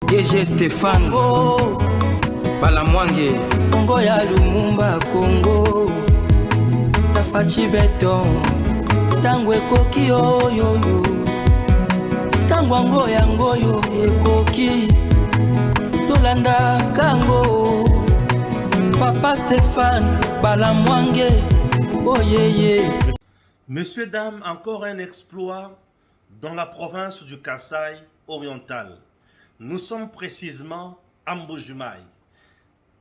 DG Stéphane Balamwange Congo ya Lumumba Congo Tafachi Beton Tango ekoki oyoyo Tango yangoyo ekoki Tolanda kango Papa Stéphane Balamwange Oh yeah. Messieurs, dames, encore un exploit dans la province du Kasaï oriental. Nous sommes précisément à Mbujimaï.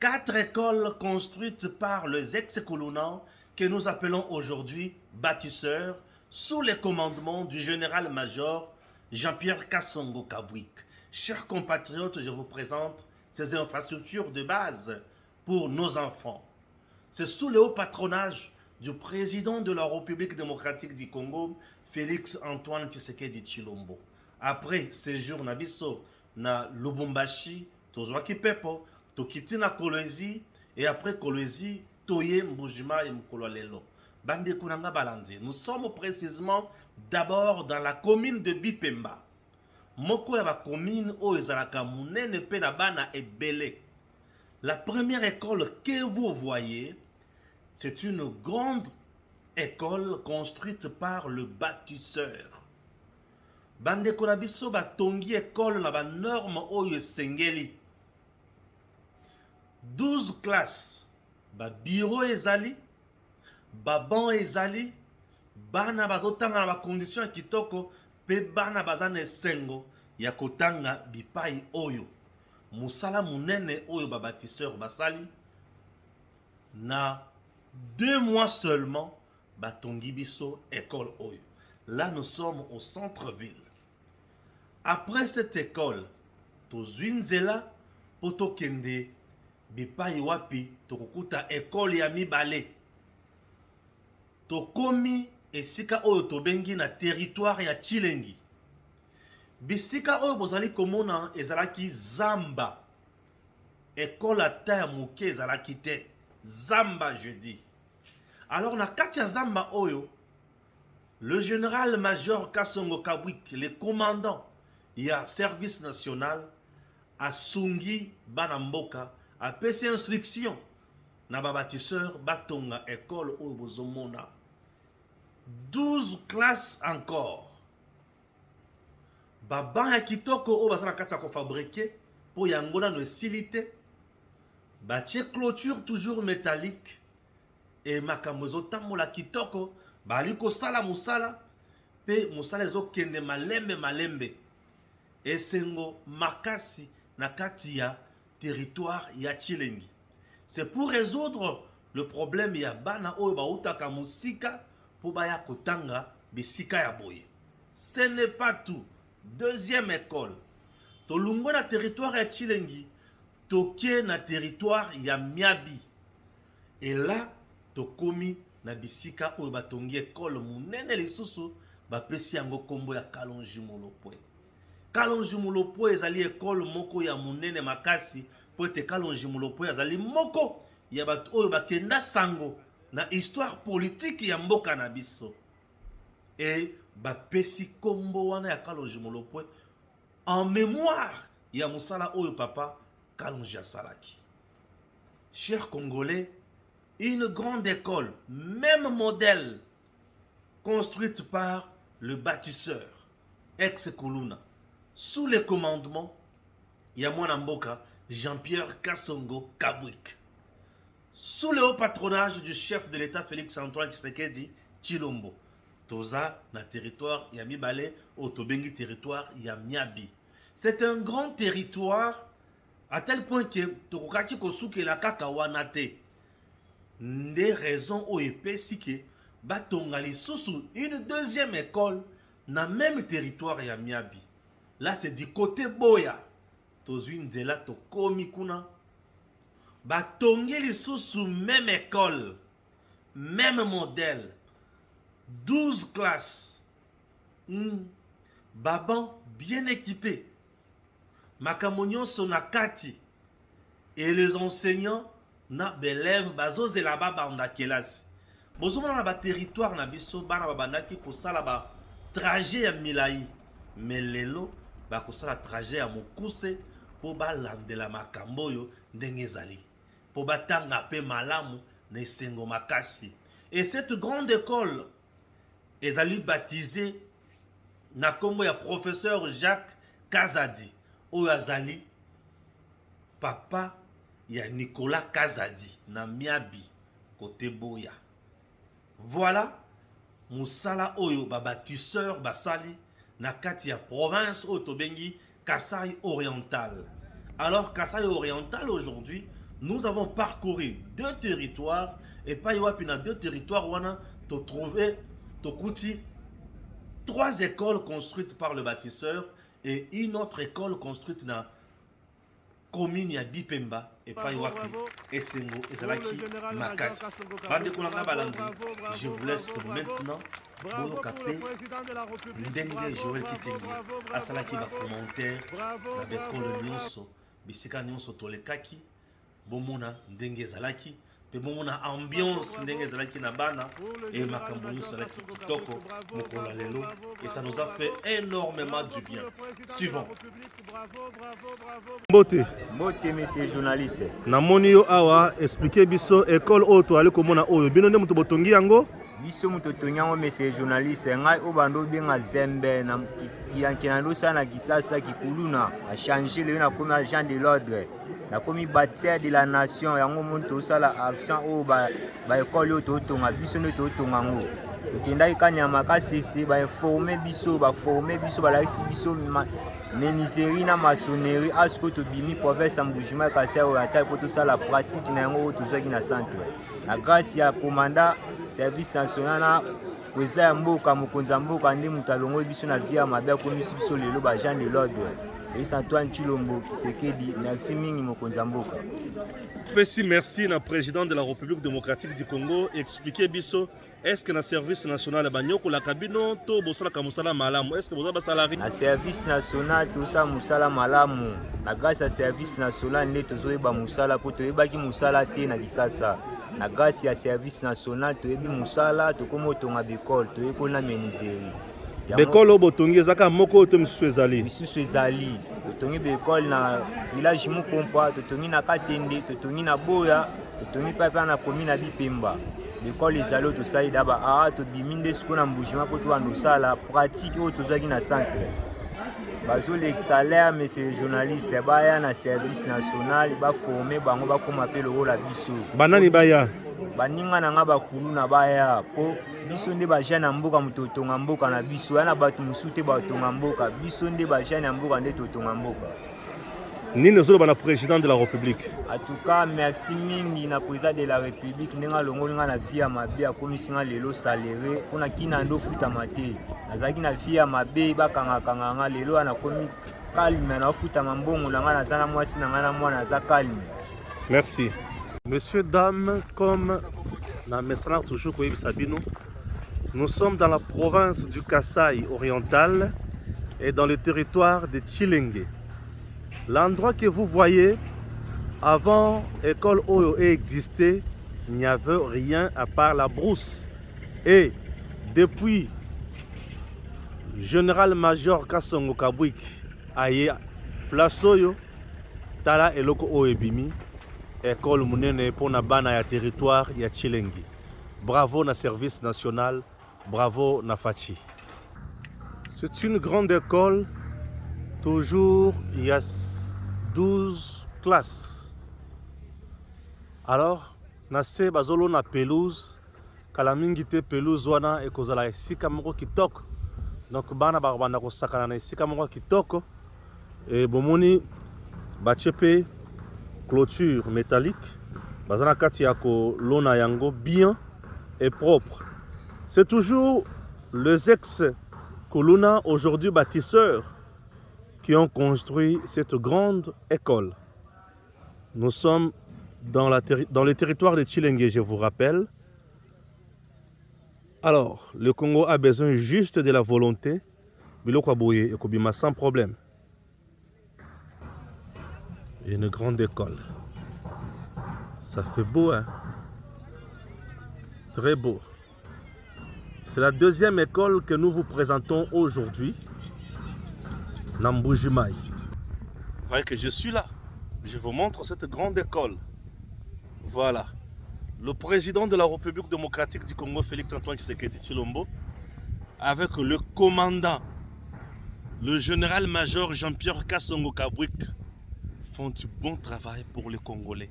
4 écoles construites par les ex-colonels que nous appelons aujourd'hui bâtisseurs sous les commandements du général-major Jean-Pierre Kassongo Kabwik. Chers compatriotes, je vous présente ces infrastructures de base pour nos enfants. C'est sous le haut patronage du président de la République démocratique du Congo, Félix Antoine Tshisekedi Tshilombo. Après séjour na biso na Lubumbashi, tozwaki pepo, tokiti na Kolwezi, et après Kolwezi, toye Mbujima et Mkolo lelo. Bande kunanga balandi. Nous sommes précisément d'abord dans la commune de Bipemba. Moko ya ba commune o ezalaka munene pe na bana ebele. La première école que vous voyez, c'est une grande école construite par le bâtisseur. Bande konabiso ba tongi école na ba norme oyo sengeli. 12 classes. Ba bureau ezali, ba banc ezali, bana bazotanga na ba conditions kitoko, pe bana bazane sengo ya kotanga bipai oyo. Musala munene oyo ba bâtisseur basali na 2 mois seulement, Batongi Biso, école Oyo. Là, nous sommes au centre-ville. Après cette école, Tozwinzela, Potokende, Bipai Wapi, Tokukuta, école Yami Bale. Tokomi, Esika Oyo Tobengi na territoire ya Chilengi. Bisika Oyo Bozali Komona, Ezalaki Zamba. École à terre Mouke, Ezalaki te. Zamba, je dis. Alors, na Katia Zamba Oyo, le général-major Kassongo Kabwik, le commandant, il y a service national, a Sungi Banamboka, a PC instruction, na bâtisseur Batonga, école Oyo Bozomona. 12 classes encore. Baban ya kitoko Oyo Bazana Katia ko fabriqué, pour Yangona no silité. Batie clôture toujours métallique et makamozo tamola kitoko baliko sala musala pe musala ezo kende malembe et sengo makasi na kati ya territoire ya Chilengi. C'est pour résoudre le problème ya bana oyo bautaka musika po baya kotanga bisika ya boye. Ce n'est pas tout. Deuxième école. Tolungo na territoire ya Chilengi. Tokie na territoire ya Miabi. Et là, tokomi na bisika oyo batongi école munene lisusu bapesi yango kombo ya Kalonji Mulopwe. Kalonji Mulopwe ezali école moko ya munene makasi po ete Kalonji Mulopwe ezali moko ya bato oyo bakenda sango na histoire politique ya mboka na biso. Et bapesi kombo wana ya Kalonji Mulopwe en mémoire ya musala oyo papa Kalonji Salaki. Chers Congolais, une grande école, même modèle, construite par le bâtisseur, ex-Kuluna, sous le commandement Yamwana Mboka, Jean-Pierre Kassongo Kabwik, sous le haut patronage du chef de l'État Félix Antoine Tshisekedi Tshilombo, Toza na territoire Yamibale, Otobengi territoire Yamiabi. C'est un grand territoire à tel point que tokokaki kosuke la kaka wana te. Des raisons au epesi que batonga lisusu une deuxième école na même territoire ya Miabi. Là c'est du côté Boya. Tozwi nzela tokomi kuna. Batongi lisusu même école, même modèle. 12 classes. Baban bien équipé. Makamonyo sonakati et les enseignants na belève bazoze là-bas banda kelasi. Bozomona na ba territoire na biso bana babandaki kosala ba trajet ya milai. Mais lelo ba kosala trajet ya mokuse po balandela makambo oyo ndenge ezali po batanga pe malamu na esengo makasi. Et cette grande école ezali baptisée na kombo ya professeur Jacques Kazadi oyo azali papa ya Nicolas Kazadi na Miabi côté Boya. Voilà musala oyo babatisseur basali na kati ya province oyo tobengi Kasai Oriental. Alors Kasai Oriental aujourd'hui, nous avons parcouru 2 territoires et pas yoapi na 2 territoires wana to trouver to kuti 3 écoles construites par le bâtisseur et une autre école construite dans la commune ya Bipemba et pas yoapi Esengo ezalaki makasi. Bande kolanga balandi, je vous laisse maintenant Boyo Kapé, Ndenge Joël Kitengi, asalaki ba commentaire na bekolo nyonso, bisika nyonso tolekaki, bomona ndenge ezalaki, pe bomona ambiance ndenge ezalaki na bana et makambo nyonso ezalaki kitoko mokolo lelo et ça nous a fait énormément du bien. Suivant. Mbote monsieur journaliste. Namoni yo awa expliquer biso école oyo toali komona oyo bino nde mutu botongi yango. Biso mutu tonyango monsieur journaliste ngai obando benga Zembe na kiankina sana kisasa kikuluna a changer le na comme agent de l'ordre na comme bâtisseur de la nation yango muntu osala action o ba école yo to tonga biso no to tonga ngo okenda ikanya makasisi ba informer biso ba former biso ba laisi biso menuiserie na maçonnerie asko to bimi province Mbujima Kasai Oriental pour tout ça la pratique na yango to zaki na centre na grâce ya commandant service national na kweza ya mboka mokonza mboka ndi mutalongo biso na via mabe komisi biso lelo ba Jean de l'ordre Félix Antoine Chilombo Kisekedi. Merci mingi mokonza mboka. Merci na président de la République démocratique du Congo expliquer biso est-ce que na service national banyoko la cabino to bosala ka musala malamu est-ce que boza ba salari na service national to sa musala malamu na grâce à service national ne tozoyeba musala po toyebaki musala te na kisasa na grâce ya service national toyebi musala tokomo tonga bekol toyeko na menuiserie bekol oyo botongi ezaka moko to misusu ezali totongi bekol na village Mukompa totongi na Katende totongi na Boya totongi papa na commune na Bipemba bekol ezali tosali daba a tobimi nde siko na Mbujima po to andosala pratique oyo tozwaki na centre bazole salaire monsieur journaliste baya na service national ba former bango ba koma pe lo la biso banani baya baninga na nga bakulu na baya po biso nde ba jeune mboka mutotonga mboka na biso yana batu musute ba tonga mboka biso nde ba jeune mboka nde totonga mboka nini zolo bana président de la République. En tout cas merci mingi na président de la République nenga longo nga na via mabe a komisinga lelo salere kuna kina ndo futa mate nazaki na via mabe bakanga kanga lelo ana komi calme na futa mambongo na nga na zana mwasi na nga na mwana za calme. Merci. Messieurs, dames, comme na mesana toujours koyebi sabino, nous sommes dans la province du Kasai Oriental et dans le territoire de Tshilenge. L'endroit que vous voyez, avant l'école Oyo existait, il n'y avait rien à part la brousse. Et depuis général-major Kasongo Kabwik aye place Oyo, tala eloko Oyo bimi, école munene pour na bana ya territoire ya Tshilenge. Bravo na service national, bravo na Fachi. C'est une grande école. Toujours, il y a 12 classes. Alors, nase bazolo na pelouse, kalamingi te pelouse wana ekozala esika moko kitoko. Donc bana bana ko sakana na esika moko kitoko. Et bomoni bachepe clôture métallique, bazana kati ya ko lona yango bien et propre. C'est toujours les ex-colonna aujourd'hui bâtisseurs qui ont construit cette grande école. Nous sommes dans le territoire de Tshilenge, je vous rappelle. Alors, le Congo a besoin juste de la volonté. Biloko Aboye et Kobima sans problème. Une grande école. Ça fait beau, hein? Très beau. C'est la deuxième école que nous vous présentons aujourd'hui. Mbujimai. Vous voyez que je suis là. Je vous montre cette grande école. Voilà. Le président de la République démocratique du Congo, Félix Antoine Tshisekedi Tshilombo, avec le commandant, le général-major Jean-Pierre Kassongo Kabwik, font du bon travail pour les Congolais.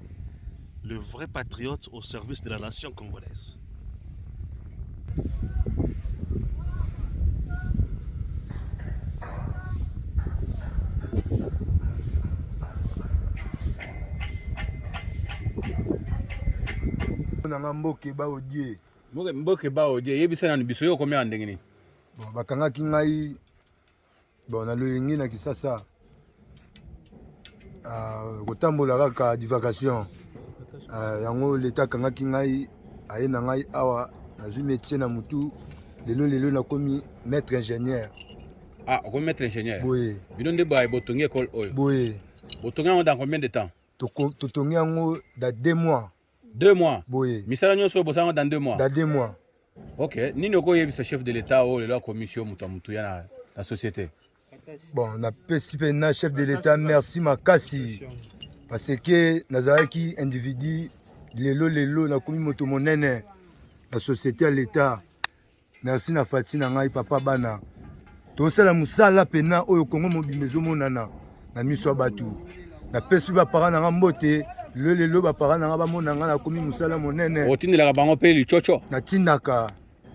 Le vrai patriote au service de la nation congolaise. Mboke ba odie. Mboke ba odie yebisa na biso yo komya ndenge ni. Bon bakangaki ngai bon na loyengi na Kisasa. Kotambola kaka di vacation. Yango leta kangaki ngai aye na ngai awa nazwi métier na mutu lelo nakomi maître ingénieur. Ah, comme maître ingénieur. Oui. Bino nde ba botongi école oyo. Oui. Botongi yango dans combien de temps? Totongi yango dans 2 mois. 2 mois. Oui. Misala nyonso bosanga dans 2 mois. Dans 2 mois. OK. Nini ko yebisa chef de l'état o le la commission mutu ya na société. Bon, on a participé na chef de l'état merci makasi. Parce que nazalaki individu lelo nakomi moto monene la société à l'état. Merci na Fati na ngai papa bana. Tosala musala pena oyo Kongo mobimezo monana na miso batu. Na pesi ba parents na mbote lelo ba parents na ba monanga na komi musala monene. Otindela bango pe lichocho. Na tindaka.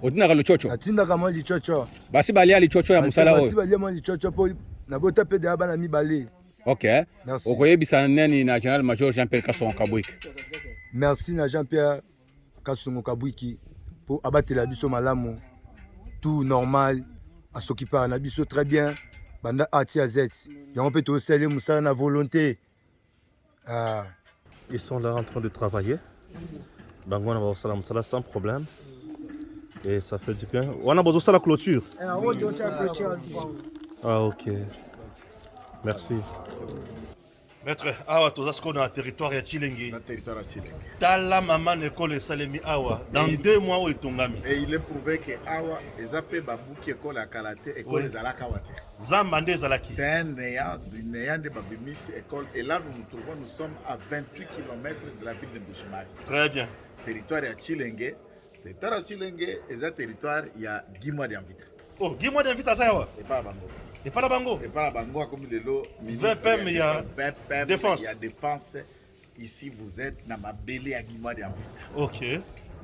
Otindaka lichocho. Na tindaka mo lichocho. Basi balia lichocho ya musala oyo. Basi balia mo lichocho po na bota pe de bana mibale. OK. Merci. Okoyebisa nani na général major Jean-Pierre Kassongo Kabwik. Merci na Jean-Pierre Kassongo Kabwiki pour abattre la biso malamu. Tout normal, à s'occuper à biso très bien. Banda Ati à Z. Yango peut aussi aller musala na volonté. Ils sont là en train de travailler. Bango na ba musala sans problème. Et ça fait du bien. On a besoin de la clôture. Ah OK. Merci. Maître, awa toza siko na territoire ya Chilenge. Na territoire ya Chilenge. Tala maman école salemi awa dans 2 mois o etongami. Et il est prouvé que awa ezape babuki école ya karaté école ezalaka wate. Zamba nde ezalaki. C'est un néant du néant de babimisi école et là nous nous trouvons, nous sommes à 28 km de la ville de Bushmai. Très bien. Territoire ya Chilenge. Territoire ya Chilenge eza territoire ya 10 mois d'invité. Oh, 10 mois d'invitation awa. Et pas bango. Et pas la bango. Et pas la bango comme de l'eau. 20 PM il y a défense. Il y a défense. Ici vous êtes dans ma belé à 10 mois d'invité. OK.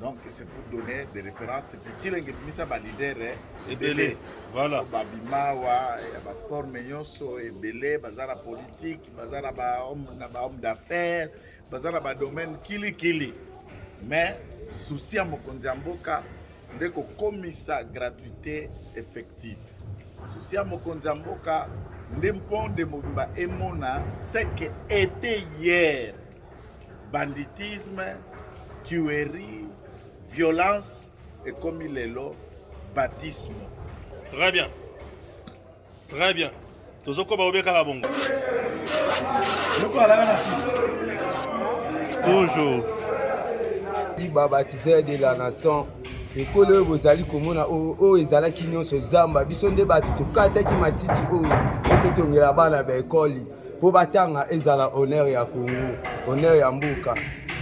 Donc c'est pour donner des références. Petit lingue misa ba leader et belé. Voilà. Babima wa ba forme nyonso et belé bazara politique, bazara ba homme d'affaires, bazara ba domaine kili. Mais souci à mokonzi mboka ndeko komisa gratuité effective. Souci à mokonzi mboka ndemponde mobimba emona ce que était hier banditisme, tuerie, violence et comme il est là, baptisme. Très bien. Très bien. Tozoko ba obeka la bongo. Toujours. Dit baptisé de la nation. École oyo bozali komona oyo ezalaki nyonso zamba biso nde bato tokataki matiti oyo totongela bana ba ekoli mpo batanga ezala honneur ya Congo, honneur ya mboka.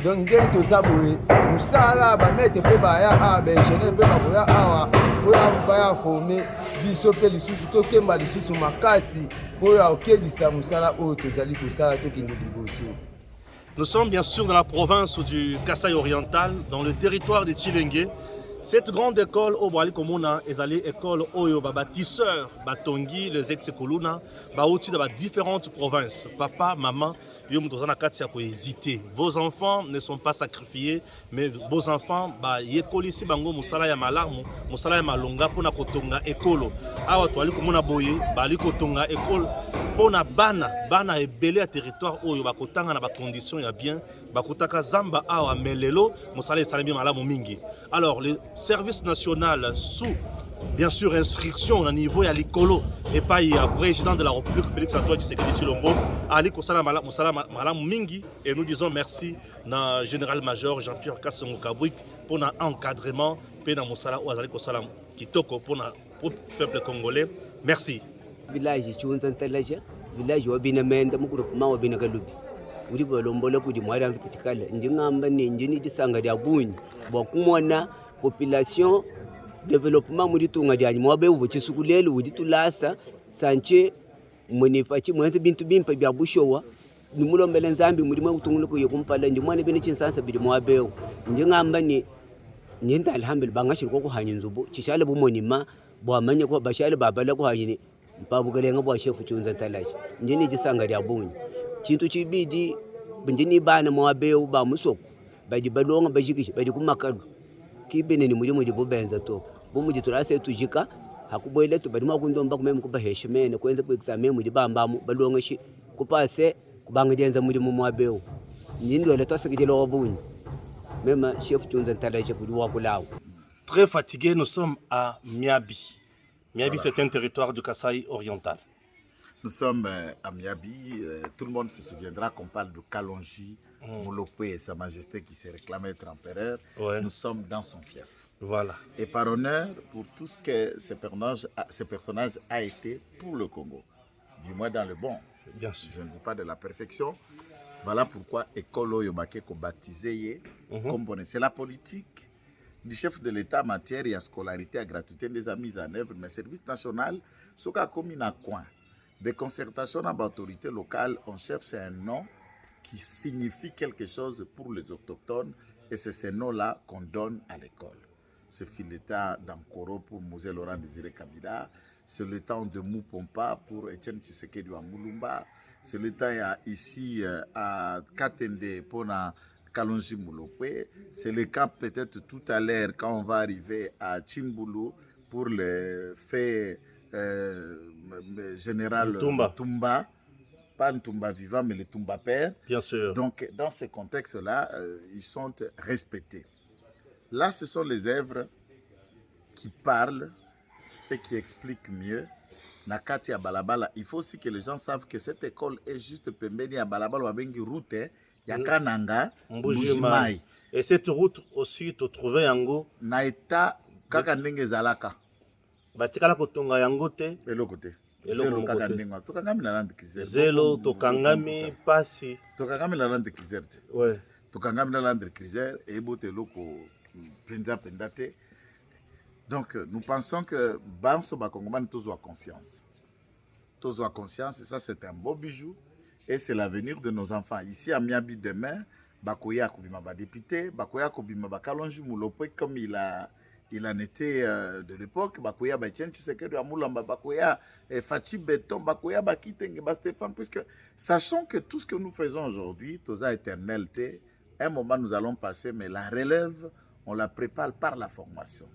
Donc ndenge toza boye mosala bamete mpe baya awa baingénieur mpe bakoya awa oyo baya forme biso mpe lisusu tokemba lisusu makasi mpo oyo akebisa mosala oyo tozali kosala tokende liboso. Nous sommes bien sûr dans la province du Kasaï oriental, dans le territoire de Chilenge. Cette grande école au Boali Komona est allée école Oyo bâtisseurs, Batongi, les ex-Koluna, Baouti dans différentes provinces. Papa, maman, vos enfants ne sont pas sacrifiés, mais vos enfants, yekolisi bango musala ya malamu, musala ya malonga pona kotonga ekolo. Awa toali komona boye, bali kotonga ekolo. Pona bana ebele à territoire oyo bakotanga na ba conditions ya bien, bakotaka zamba awa melelo, musala esalemi malamu mingi. Alors le service national sous bien sûr instruction au niveau ya likolo et pas ya président de la République Félix Antoine Tshisekedi Tshilombo ali kosala malamu mingi et nous disons merci na général-major Jean-Pierre Kassongo Kabwik pour na encadrement pe na mosala o azali kosala kitoko pour na peuple congolais. Merci. Village Chunzantalaja village wa bina menda mu group ma wa bina galubi uri bolombola kudi mwara mfitikala njingamba ni njini disanga dia bunyi bokumona population development muri tunga dia mwabe ubuchi sukulelo udi tulasa sanche monifachi mwenze bintu bimpa bya bushowa nimulombele nzambi muri mwe utungulu ko yokumpala ndi mwana bine chinsansa bidi mwabe njingamba ni nyenda alhamdulillah bangashi ko kuhanya nzubu chishale bumonima bwamanye ko bashale babala ko hanyini mpabugalenga bwa chef chunza talashi njini disanga dia bunyi chintu chibidi bunjini bana mwabeu ba musoko badi balonga bajikisha badi kumakadu kibene ni muje bobenza to bomuje turase tujika hakubwele to badi makundomba kumeme kuba heshimene kwenza ku examen muje bambamu balonga shi kupase kubangajenza muje mwabeu nyindo le tosekijelo obunyi même chef tunza talaje kuliwa kulawo. Très fatigué, nous sommes à Miabi. Miabi, voilà. C'est un territoire du Kasaï oriental. Nous sommes à Miabi. Tout le monde se souviendra qu'on parle de Kalonji, Molopé et Sa Majesté qui s'est réclamé être empereur. Ouais. Nous sommes dans son fief. Voilà. Et par honneur pour tout ce que ce personnage a été pour le Congo. Du moins dans le bon. Bien sûr. Je ne dis pas de la perfection. Voilà pourquoi Ekolo Yobake ko baptisé comme c'est la politique du chef de l'État en matière de scolarité et gratuité des mises en œuvre, mais service national, ce qu'a commis dans coin. Des concertations avec l'autorité locale, on cherche un nom qui signifie quelque chose pour les autochtones et c'est ce nom-là qu'on donne à l'école. C'est l'État d'Amkoro pour Mosé Laurent Désiré Kabila, c'est le temps de Moupompa pour Etienne Tshisekedi wa Mulumba, c'est le temps ici à Katende pour Kalonji Molopé. C'est le cas peut-être tout à l'heure quand on va arriver à Chimbulu pour le fait général Tumba. Pas le Tumba vivant, mais le Tumba père. Bien sûr. Donc, dans ce contexte-là, ils sont respectés. Là, ce sont les œuvres qui parlent et qui expliquent mieux. Nakati à Balabala. Il faut aussi que les gens savent que cette école est juste pembeni à Balabala, wabengi route, Yakananga, Mbujimai. Et cette route aussi, tu trouvais yango Naita Kakandenge Zalaka. Batikala kotonga yango te. Elo côté. Zelo Kakandenge. Tokangami la lande kizer. Zelo tokangami pasi. Tokangami la lande kizer. Ouais. Tokangami la lande kizer et bote loko penza pendate. Donc, nous pensons que Banso Bakongomani tous ont conscience. Tous ont conscience, et ça, c'est un beau bijou. Et c'est l'avenir de nos enfants. Ici, à Miabi, demain, Bakoya Kobima ba député, Bakoya Kobima ba Kalonji Molopé, comme il en était de l'époque, Bakoya ba Etienne Tshisekedi wa Mulamba, Bakoya Fachi Beton, Bakoya ba Kitenge, ba Stéphane, puisque sachant que tout ce que nous faisons aujourd'hui, Toza éternalité, un moment nous allons passer, mais la relève, on la prépare par la formation.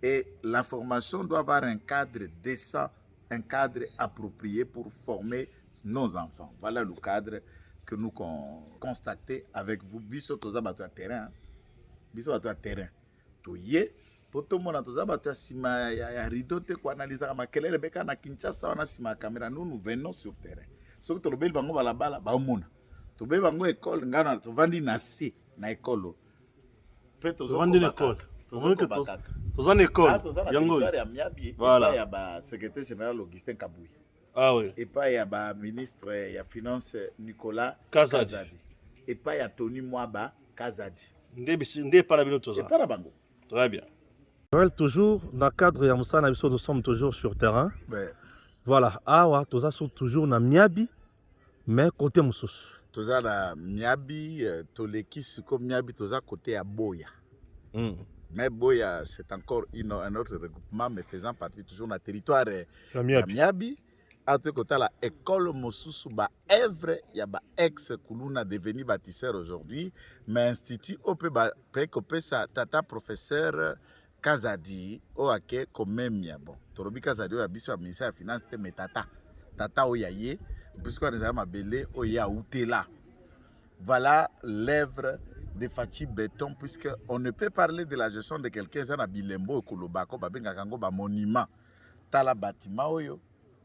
Et la formation doit avoir un cadre décent, un cadre approprié pour former nos enfants. Voilà le cadre que nous constatons avec vous. Biso toza bato terrain. Biso bato terrain. Toye poto mona toza bato sima ya rideau te ko analyser makelele beka na Kinshasa wana sima caméra. Nous venons sur terrain. Ce que tolobeli bango balabala ba mona. Tobeli bango école ngana tovandi na si na école. Peut tozo tovandi l'école. Toza une école. Yango. Voilà. Il y a le secrétaire général Augustin Kabouy. Ah oui. Et pas il y a le ministre de Finance Nicolas Kazadi. Et pas il y a Tony Mwaba Kazadi. Ndé pas la bino toza. Et pas la bango. Très bien. Toujours dans le cadre de Moussa Nabiso, nous sommes toujours sur terrain. Ouais. Voilà. Awa toza toujours na Miabi, mais côté Moussous. Toza na Miabi, toleki suko Miabi toza côté à Boya. Mais Boya, c'est encore un autre regroupement, mais faisant partie toujours du territoire de Miabi. À ce côté, la école Mosusu, œuvre, il y a ex-Kuluna devenu bâtisseur aujourd'hui, mais institut OP, sa tata professeur Kazadi, oake comme même bon. Torobi Kazadi, a biso ministère de Finance, mais tata oyaye, puisqu'on est à Mabele, oya outela. Voilà l'œuvre de Fachi Beton, puisqu'on ne peut parler de la gestion de quelqu'un qui a Bilembo et Kolobako, Babengakango, monument. Tala bâtiment oyo,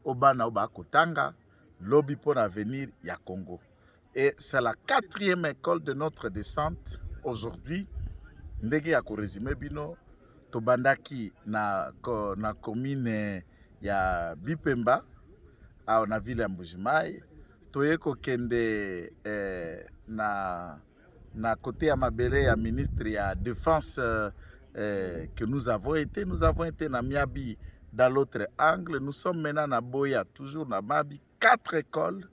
Obana Oba Kotanga, lobby pour l'avenir ya Congo. Et c'est la 4e école de notre descente aujourd'hui. Ndege ya résumé bino, Tobandaki na commune ya Bipemba, na ville ya Mbujimai toye kokende na côté ya mabele ya ministre ya défense que nous avons été na Miabi dans l'autre angle. Nous sommes maintenant na Boya, toujours na Mabi, 4 écoles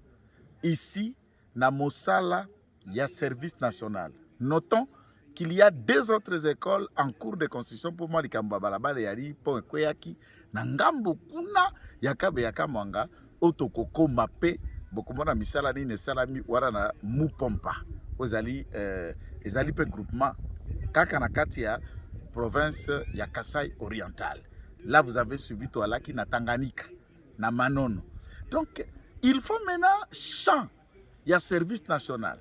ici na Mosala, il y a service national. Notons qu'il y a 2 autres écoles en cours de construction pour moi likambo balabala yari pont ekweyaki na ngambo kuna yakabe yakamwanga otokoko mape bokomona misala nini esalami wana na Mupompa ozali ezali pe groupement kaka na kati ya province ya Kasai oriental. Là vous avez suivi Toalaki na Tanganyika na Manono. Donc il faut maintenant champ il y a service national.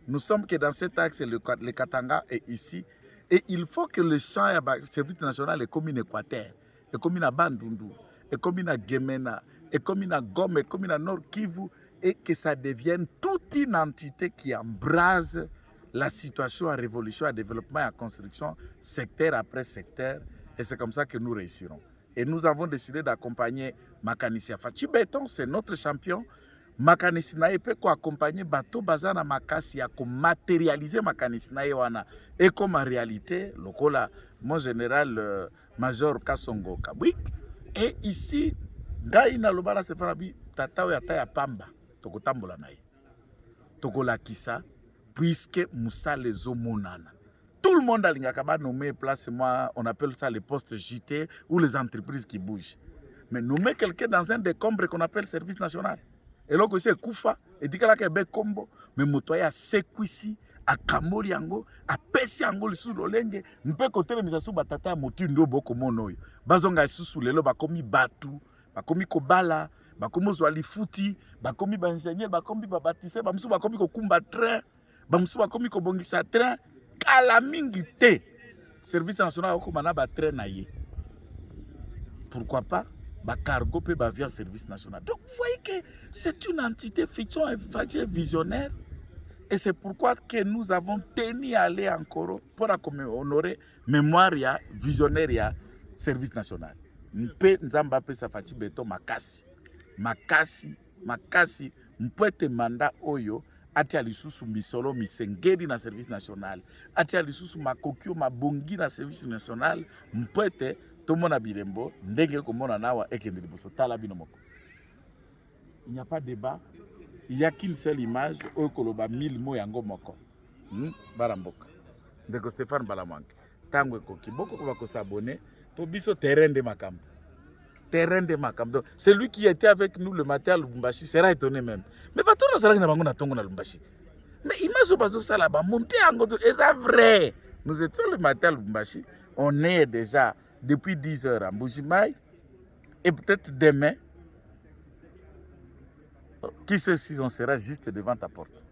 Nous sommes que dans cet axe le Katanga est ici et il faut que le champ et le service national est comme une Équateur, est comme une Bandundu, est comme une Gemena, est comme une Gome, est comme une Nord Kivu et que ça devienne toute une entité qui embrase la situation à révolution, à développement et à construction, secteur après secteur. Et c'est comme ça que nous réussirons. Et nous avons décidé d'accompagner Makanisi Fachi Béton, c'est notre champion. Makanisi na peut accompagner bateau bazana makasi ya ko matérialiser makanisi na wana et comme en réalité lokola mon général major Kasongo Kabwik et ici ngai na lobala sefarabi tata ya ta ya pamba tokotambola na ye tokola kisa puisque musale zomonana. Tout le monde a l'ingakaba nommé place, moi on appelle ça les postes JT ou les entreprises qui bougent. Mais nommer quelqu'un dans un décombre qu'on appelle service national. Et là, c'est Koufa, et dit que là, c'est combo, mais motoya sekwisi, a kamori yango, a pesi yango le sous l'olenge, n'pe côté les misasu batata motu ndo boko monoyo. Bazonga sous lelo bakomi batu, bakomi kobala, bakomi zwali futi, bakomi ba ingénieur, bakomi ba bâtisseur, bamsu bakomi ko kumba train, bamsu bakomi ko bongisa train, kala mingi te. Service national ko mana ba train na ye. Pourquoi pas? Ba cargo peut ba via service national. Donc vous voyez que c'est une entité fiction et visionnaire et c'est pourquoi que nous avons tenu à aller encore pour honorer mémoire ya visionnaire ya service national. Mpe nzamba pe Fachi Béton makasi mpwete manda oyo ati alisusu misolo misengeri na service national ati alisusu makokio mabongi na service national mpwete tomona birembo ndenge komona nawa ekende liboso tala bino moko. Il n'y a pas de débat, il n'y a qu'une seule image oyo koloba 1000 mots yango moko. Baramboka ndeko Stéphane Balamange tango ekoki boko ko bako s'abonner to biso terrain de makambo. Terrain de makambo. Celui qui était avec nous le matin à Lubumbashi sera étonné même. Mais pas tout le monde na bango na tongo na Lubumbashi. Mais image bazo sala ba monter yango est vrai. Nous étions le matin à Lubumbashi, on est déjà depuis 10 heures à Mbujimai et peut-être demain, qui sait si on sera juste devant ta porte.